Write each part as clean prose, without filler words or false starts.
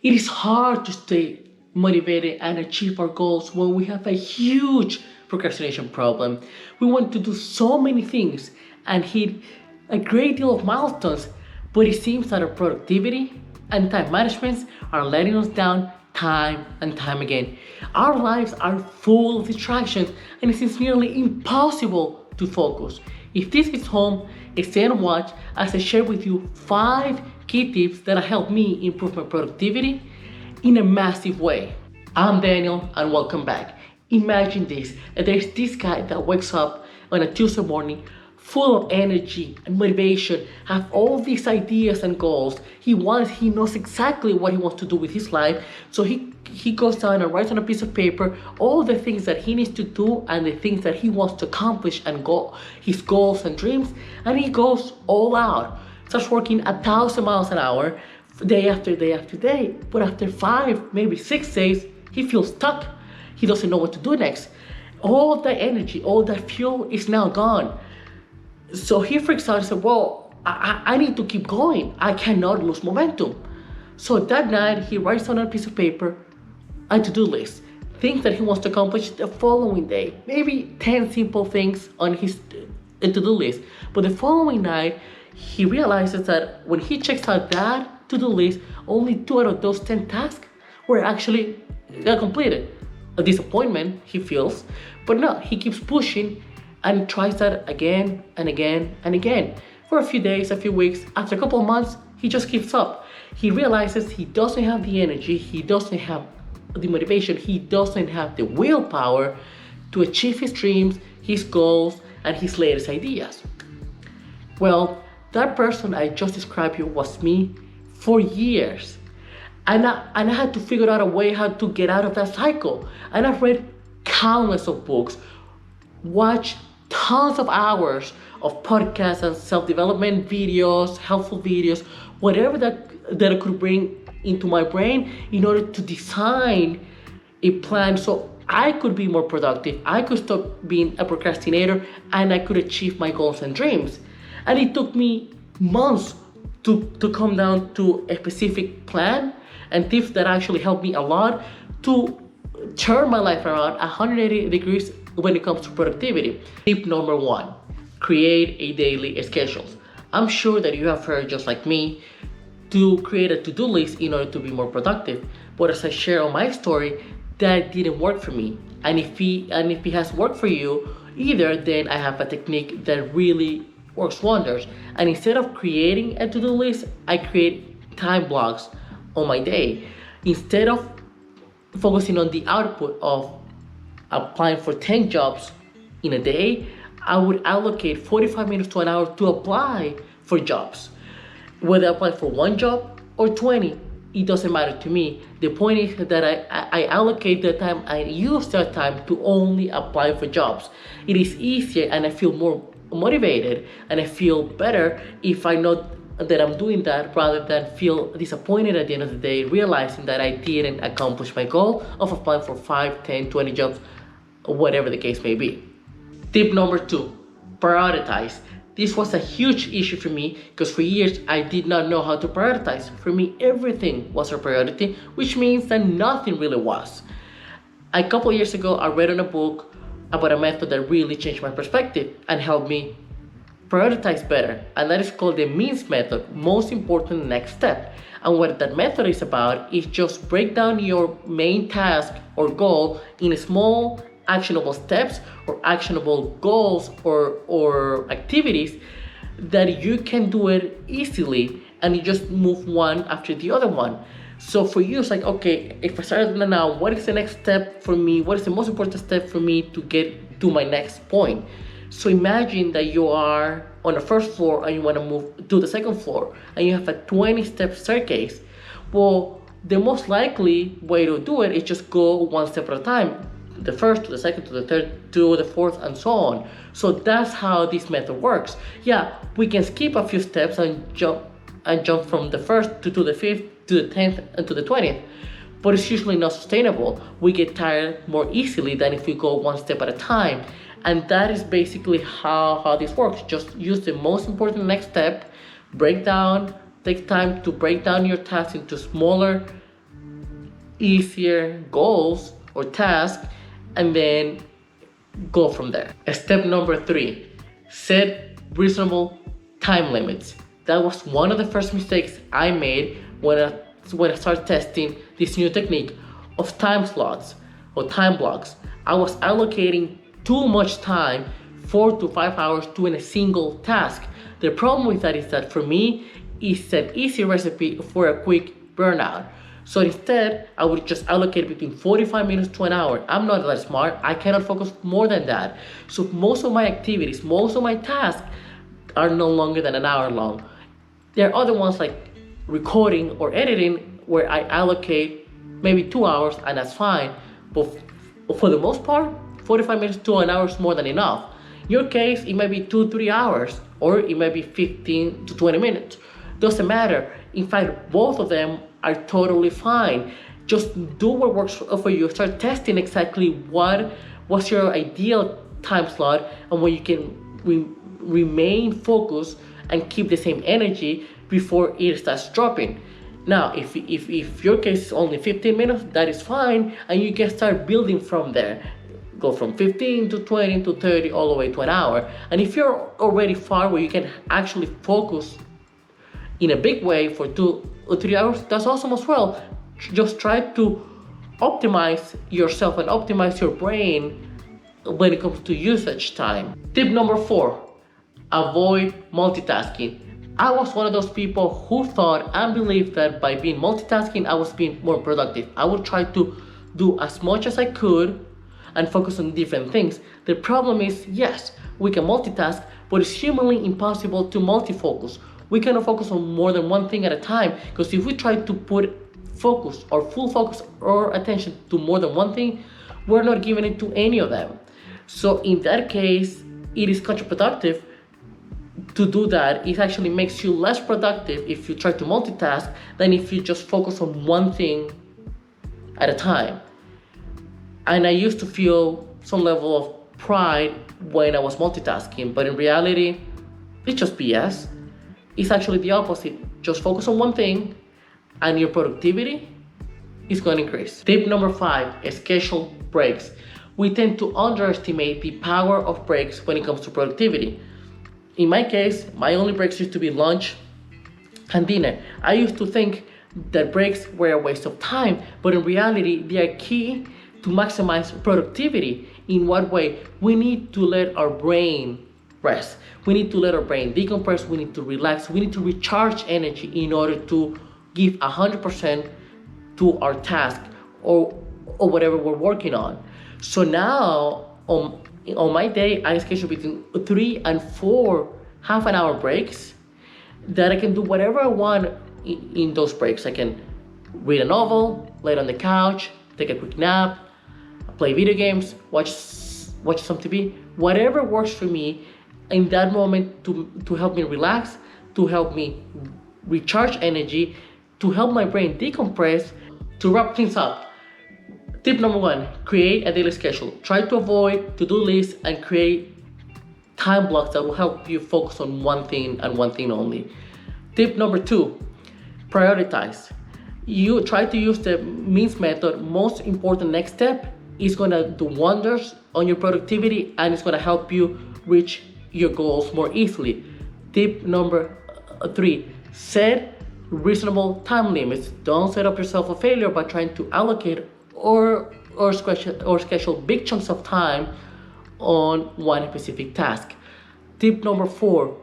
It is hard to stay motivated and achieve our goals when we have a huge procrastination problem. We want to do so many things and hit a great deal of milestones, but it seems that our productivity and time management are letting us down time and time again. Our lives are full of distractions and it seems nearly impossible to focus. If this is home, stay and watch as I share with you 5 key tips that have helped me improve my productivity in a massive way. I'm Daniel and welcome back. Imagine this, there's this guy that wakes up on a Tuesday morning full of energy and motivation, have all these ideas and goals. He knows exactly what he wants to do with his life. So he goes down and writes on a piece of paper all the things that he needs to do and the things that he wants to accomplish and his goals and dreams, and he goes all out. Starts working 1,000 miles an hour, day after day after day. But after 5, maybe 6 days, he feels stuck. He doesn't know what to do next. All that energy, all that fuel is now gone. So he freaks out and said, well, I need to keep going. I cannot lose momentum. So that night, he writes on a piece of paper a to-do list, things that he wants to accomplish the following day. Maybe 10 simple things on his to-do list. But the following night, he realizes that when he checks out that to-do list, only 2 out of those 10 tasks were actually completed. A disappointment, he feels, but no, he keeps pushing and tries that again and again and again. For a few days, a few weeks, after a couple of months, he just gives up. He realizes he doesn't have the energy, he doesn't have the motivation, he doesn't have the willpower to achieve his dreams, his goals, and his latest ideas. Well, that person I just described here was me for years. And I had to figure out a way how to get out of that cycle. And I've read countless of books, watched tons of hours of podcasts and self-development videos, helpful videos, whatever that I could bring into my brain in order to design a plan so I could be more productive, I could stop being a procrastinator, and I could achieve my goals and dreams. And it took me months to come down to a specific plan and tips that actually helped me a lot to turn my life around 180 degrees when it comes to productivity. Tip number 1, create a daily schedule. I'm sure that you have heard, just like me, to create a to-do list in order to be more productive. But as I share on my story, that didn't work for me. And if it has worked for you either, then I have a technique that really works wonders. And instead of creating a to-do list, I create time blocks on my day. Instead of focusing on the output of applying for 10 jobs in a day, I would allocate 45 minutes to an hour to apply for jobs. Whether I apply for 1 job or 20, it doesn't matter to me. The point is that I allocate the time, I use that time to only apply for jobs. It is easier and I feel more motivated and I feel better if I know that I'm doing that rather than feel disappointed at the end of the day, realizing that I didn't accomplish my goal of applying for 5, 10, 20 jobs, whatever the case may be. Tip number 2, prioritize. This was a huge issue for me because for years I did not know how to prioritize. For me, everything was a priority, which means that nothing really was. A couple of years ago, I read in a book about a method that really changed my perspective and helped me prioritize better, and that is called the means method, most important next step. And what that method is about is just break down your main task or goal in small actionable steps or actionable goals or activities that you can do it easily, and you just move one after the other one. So for you, it's like, okay, if I start now, what is the next step for me? What is the most important step for me to get to my next point? So imagine that you are on the first floor and you want to move to the second floor and you have a 20-step staircase. Well, the most likely way to do it is just go one step at a time. The first to the second to the third to the fourth and so on. So that's how this method works. Yeah, we can skip a few steps and jump from the first to the fifth to the 10th and to the 20th. But it's usually not sustainable. We get tired more easily than if we go one step at a time. And that is basically how this works. Just use the most important next step, take time to break down your tasks into smaller easier goals or tasks, and then go from there. Step number 3, set reasonable time limits. That was one of the first mistakes I made when I started testing this new technique of time slots or time blocks. I was allocating too much time, 4 to 5 hours, doing a single task. The problem with that is that for me, it's an easy recipe for a quick burnout. So instead, I would just allocate between 45 minutes to an hour. I'm not that smart. I cannot focus more than that. So most of my activities, most of my tasks are no longer than an hour long. There are other ones like recording or editing where I allocate maybe 2 hours, and that's fine. But for the most part, 45 minutes to an hour is more than enough. In your case, it might be 2-3 hours, or it might be 15 to 20 minutes. Doesn't matter. In fact, both of them are totally fine. Just do what works for you. Start testing exactly what's your ideal time slot, and when you can remain focused and keep the same energy before it starts dropping. Now, if your case is only 15 minutes, that is fine, and you can start building from there. Go from 15 to 20 to 30 all the way to an hour. And if you're already far where you can actually focus in a big way for 2 or 3 hours, that's awesome as well. Just try to optimize yourself and optimize your brain when it comes to usage time. Tip number 4, avoid multitasking. I was one of those people who thought and believed that by being multitasking, I was being more productive. I would try to do as much as I could and focus on different things. The problem is, yes, we can multitask, but it's humanly impossible to multifocus. We cannot focus on more than one thing at a time, because if we try to put focus or full focus or attention to more than one thing, we're not giving it to any of them. So in that case, it is counterproductive to do that. It actually makes you less productive if you try to multitask than if you just focus on one thing at a time. And I used to feel some level of pride when I was multitasking, but in reality, it's just BS. It's actually the opposite. Just focus on one thing and your productivity is going to increase. Tip number 5 is schedule breaks. We tend to underestimate the power of breaks when it comes to productivity. In my case, my only breaks used to be lunch and dinner. I used to think that breaks were a waste of time, but in reality, they are key to maximize productivity. In what way? We need to let our brain rest. We need to let our brain decompress. We need to relax. We need to recharge energy in order to give 100% to our task or whatever we're working on. So now on my day, I schedule between 3 and 4 half an hour breaks that I can do whatever I want in those breaks. I can read a novel, lay on the couch, take a quick nap, play video games, watch some TV, whatever works for me in that moment to help me relax, to help me recharge energy, to help my brain decompress. To wrap things up, tip number 1, create a daily schedule. Try to avoid to-do lists and create time blocks that will help you focus on one thing and one thing only. Tip number 2, prioritize. You try to use the means method. Most important next step is going to do wonders on your productivity, and it's going to help you reach your goals more easily. Tip number 3, set reasonable time limits. Don't set up yourself a failure by trying to allocate or schedule big chunks of time on one specific task. Tip number 4,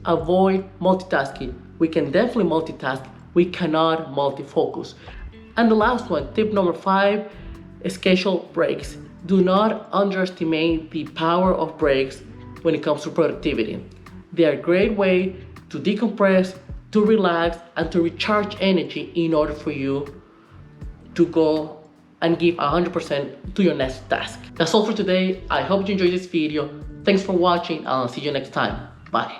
avoid multitasking. We can definitely multitask, we cannot multifocus. And the last one, tip number 5, schedule breaks. Do not underestimate the power of breaks when it comes to productivity. They are a great way to decompress, to relax, and to recharge energy in order for you to go and give 100% to your next task. That's all for today. I hope you enjoyed this video. Thanks for watching, and I'll see you next time. Bye.